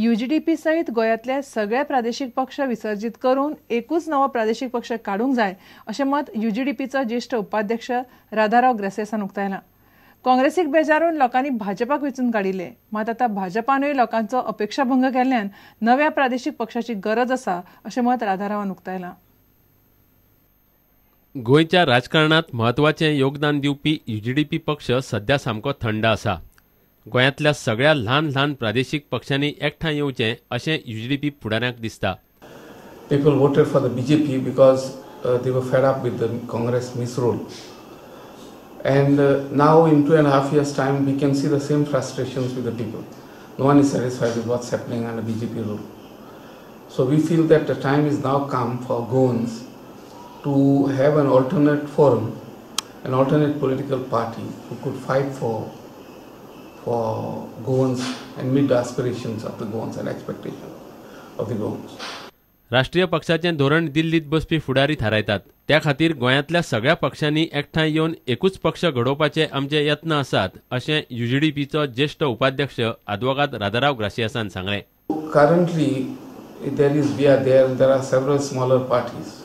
UGDP सहित गोयातले सगळे प्रादेशिक पक्ष विसर्जित करून एकूच नवो प्रादेशिक पक्ष काडूंक जाय अशें मत UGDPचो ज्येष्ठ उपाध्यक्ष राधाराव ग्रेसेसान उक्तायलां. काँग्रेसीक बेजारून लोकांनी भाजपाक वेंचून काडिल्ले, मात आतां भाजपानूय लोकांचो अपेक्षाभंग केल्ल्यान नव्या प्रादेशीक पक्षाची गरज आसा अशें मत राधारावान उक्तायलां. गोंयच्या राजकारणात म्हत्वाचें योगदान दिवपी UGDP पक्ष सध्या सामको थंड आसा. गोंयांतल्या सगळ्या ल्हान ल्हान प्रादेशीक पक्षांनी एकठांय येवचें अशें UGDP फुडाऱ्यांक दिसता. People voted for the BJP because they were fed up with the Congress misrule. And now in 2.5 years' time we can see the same frustrations with the people. No one is satisfied with what's happening under BJP rule. So we feel that the time is now come for Goans to have an alternate forum, an alternate political party who could fight for Goans and meet the aspirations of the Goans and expectations of the Goans. राष्ट्रीय पक्षाचें धोरण दिल्लीत बसपी फुडारी थारायतात. त्या खातीर गोंयांतल्या सगळ्या पक्षांनी एकठांय येवन एकूच पक्ष घडोवपाचे आमचे यत्न आसात अशें UGDPचो ज्येष्ठ उपाध्यक्ष अॅडव्होकेट राधाराव ग्रासियासान सांगलें. Currently there are several smaller parties.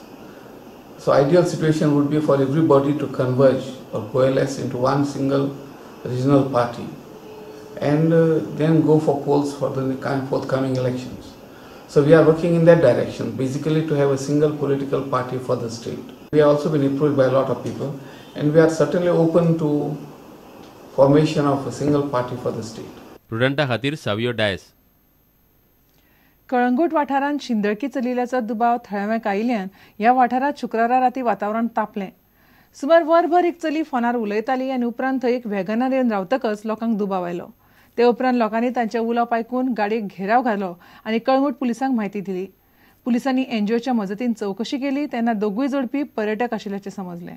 So ideal situation would be for everybody to converge or coalesce into one single regional party and then go for polls for the forthcoming elections. So we are working in that direction, basically to have a single political party for the state. We have also been approached by a lot of people and we are certainly open to formation of a single party for the state. प्रुडंटा खातीर सावियो डायस. कळंगूट वाठारांत शिंदळकी चलिल्ल्याचो दुबाव थळाव्याक आयिल्ल्यान ह्या वाठारांत शुक्रारा रातीं वातावरण तापलें. सुमार वरभर एक चली फोनार उलयताली आनी उपरांत थंय एक वॅगनार येवन रावतकच लोकांक दुबाव आयलो. ते उपरांत लोकांनी तांचे उलोवप आयकून गाडयेक घेराव घालो आनी कळंगूट पुलिसांक म्हायती दिली. पुलिसांनी एनजीओच्या मजतीन चवकशी केली तेन्ना दोगूय जोडपी पर्यटक आशिल्ल्याचें समजलें.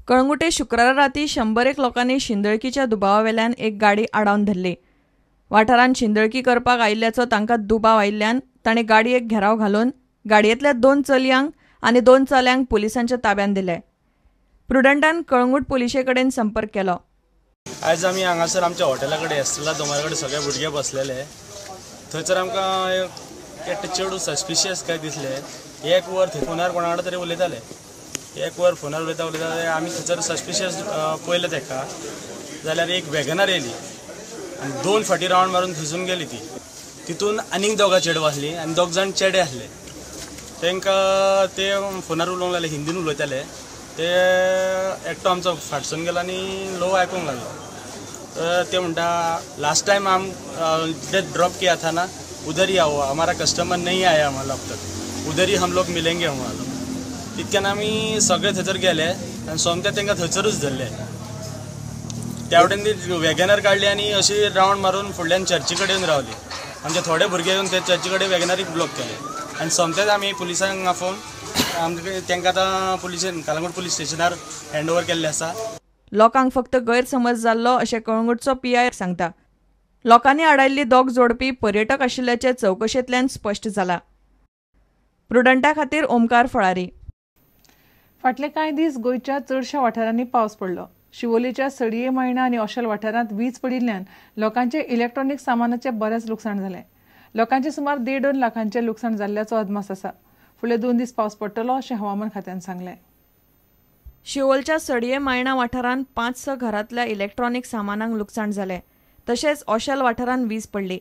कळंगुटे शुक्रारा रातीं 100 लोकांनी शिंदळकीच्या दुबावावेल्यान एक गाडी आडावन धरली. वाठारांत शिंदळकी करपाक आयिल्ल्याचो तांकां दुबाव आयिल्ल्यान ताणें गाडयेक घेराव घालून गाडयेंतल्या 2 चलयांक आनी 2 चल्यांक पुलिसांच्या ताब्यांत दिले. प्रुडंटान कळंगूट पुलिशे कडेन संपर्क केलो. आज आमी हांगासर आमच्या हॉटेला कडेन एस्टेला दोंगरा कडेन सगळे भुरगे बसलेले. थंयसर आमकां एक चेडूं सस्पिशियस काय दिसले. एक वर थंय फोनार कोणा कडेन तरी उलयताले. एक वर फोनार उलयता आमी थंयसर सस्पिशियस पळयलें तेका जाल्यार एक वॅगनार येयली आनी 2 फाटी रावंड मारून थंयसून गेली ती. तितून आनीक दोगां चेडवां आसलीं आनी 2 जाण चेडे आसले. तांकां ते फोनार उलोवंक लागले, हिंदीन उलयताले. ते एकटो आमचो फाटसून गेलो आनी लो आयकूंक लागलो. ते म्हणटा लास्ट टाइम हम ड्रॉप किया था ना, उधर ही आओ, हमारा कस्टमर नहीं आया हमारा अब तक, उधर ही हम लोग मिलेंगे हमारा. तितक्यान आमी सगळे थंयसर गेले आनी सोमते तांकां थंयसरूच धरले. त्या वटेन ती वॅगनार काडली आनी अशी रावंड मारून फुडल्यान चर्ची कडेन रावली. आमचे थोडे भुरगे येवन ते चर्ची कडेन वॅगनारीक ब्लॉक केले आनी सोमतेच आमी पुलिसांक आफोवन तांकां आतां पुलिशेन कळंगूट पुलीस स्टेशनार हँडओवर केल्ले आसा. लोकांक फक्त गैरसमज जाल्लो अशें कळंगूटचो PI सांगता. लोकांनी आडायल्ली 2 जोडपी पर्यटक आशिल्ल्याचे चवकशेंतल्यान स्पश्ट जाला. प्रुडंटा खातीर ओमकार फळारी. फाटले कांय दीस गोंयच्या चडशा वाठारांनी पावस पडलो. शिवोलेच्या सडये मयणा आनी ओशेल वाठारांत वीज पडिल्ल्यान लोकांचे इलेक्ट्रॉनिक सामानाचे बरेच लुकसाण जालें. लोकांचे सुमार 1.5 लाखांचे लुकसाण जाल्ल्याचो अदमास आसा. फुडले 2 दीस पावस पडटलो अशें हवामान खात्यान सांगलें. शिवोलच्या सडये मायणा वाठारांत 5-6 घरांतल्या इलेक्ट्रॉनिक सामानांक लुकसाण जालें. तशेंच ओशेल वाठारांत वीज पडली.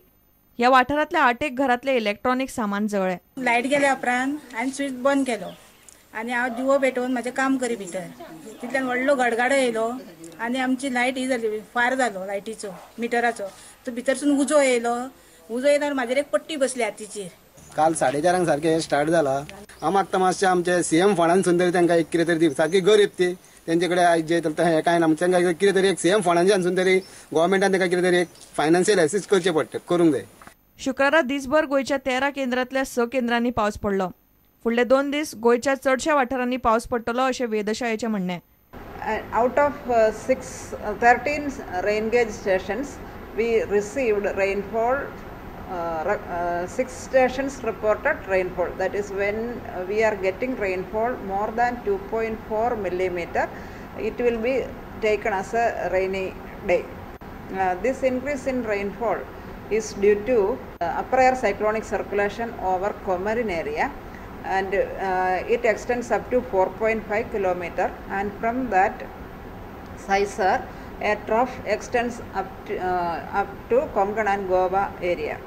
ह्या वाठारांतल्या 8 घरांतले इलेक्ट्रॉनिक सामान जळ्ळें. लायट गेल्या उपरांत हांवें स्विच बंद केलो आनी हांव दिवो पेटोवन म्हजें काम करी भितर. तितल्यान व्हडलो गडगाडो येयलो आनी आमची लायट ही जाली, फायर जालो लायटीचो मिटराचो. तो भितरसून उजो येयलो आनी म्हाजेर एक पट्टी बसली हातीचेर. काल 4:30 सारखे स्टार्ट जाला. हांव मागता मातशें आमचे CM फंडांतसून तरी तांकां एक कितें तरी दी. सारकी गरीब ती, तेंचे कडेन आयज जे हें कांय ना. तांकां कितें तरी एक CM फंडांच्यानसून तरी गोव्हर्मेंटान तांकां कितें तरी एक फायनान्शियल एसिस्ट करचें पडटा, करूंक जाय. शुक्रारा दिसभर गोंयच्या 13 केंद्रांतल्या 6 केंद्रांनी पावस पडलो. फुडले 2 दीस गोंयच्या चडशा वाठारांनी पावस पडटलो अशें वेधशाळेचें म्हणणें. Out of 13 rain gauge stations, we received rainfall. 6 stations reported rainfall. That is, when we are getting rainfall more than 2.4 millimeter, it will be taken as a rainy day. This increase in rainfall is due to upper air cyclonic circulation over Comarin area, and it extends up to 4.5 kilometer, and from that Saisar, a trough extends up to Konkan and Goa area,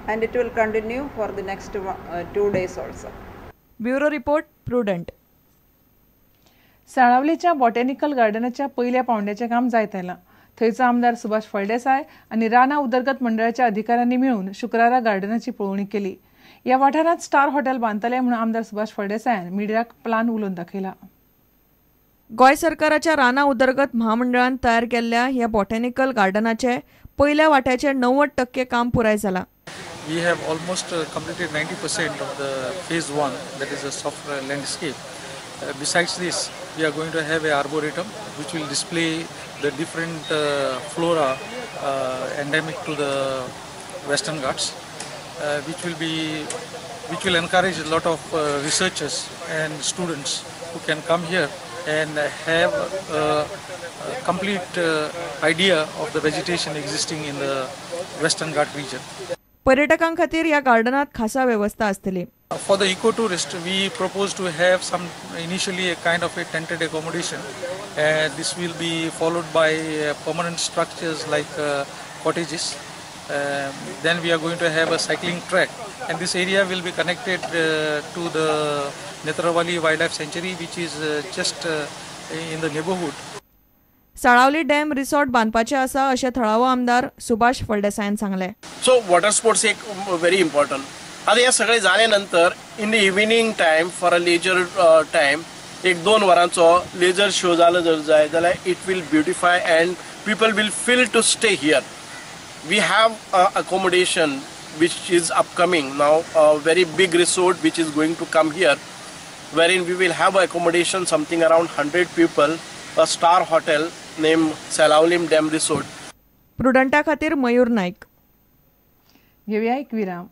and it will continue for the next 2 days also. Bureau report Prudent. साळावलीच्या botanical गार्डनाच्या पहिल्या पावंड्याचे काम जायत आयलां. थंयचो आमदार सुभाष फळदेसाय आनी राना उदरगत मंडळाच्या अधिकाऱ्यांनी मेळून शुक्रारा गार्डनाची पळोवणी केली. ह्या वाठारांत स्टार हॉटेल बांदतले म्हणून आमदार सुभाष फळदेसायान मिडियाक प्लान उलोवन दाखयला. गोंय सरकाराच्या राना उदरगत महामंडळान तयार केल्ल्या ह्या बॉटॅनिकल गार्डनाचे पहिल्या वाट्याचे 90% काम पुराय जाला. We have almost completed 90% of the phase 1, that is a soft landscape. Besides this, we are going to have a arboretum which will display the different flora endemic to the Western Ghats, which will encourage a lot of researchers and students who can come here and have a complete idea of the vegetation existing in the Western Ghat region. पर्यटकां खातीर ह्या गार्डनात खासा व्यवस्था आसतली. For the eco-tourist, we propose to have some initially a kind of a tented accommodation, and this will be followed by permanent structures like cottages. Then we are going to have a cycling track, and this area will be connected to the Netravali Wildlife Sanctuary, which is just in the neighborhood. Salaulim dam resort बांदपाचे आसा अशें थळावो आमदार सुभाष फळदेसायान सांगले. So water sports एक very important. आता हे सगळे जाले नंतर in the evening time for a leisure time 1-2 वरांचो लेजर शो जालो जर जाय जाल्यार it will beautify and people will feel to stay here. We have accommodation which is upcoming now, a very big resort which is going to come here, wherein we will have accommodation something around 100 people, a star hotel named Salaulim Dam Resort. प्रुडंटा खातीर मयूर नाईक. घेऊया एक विराम.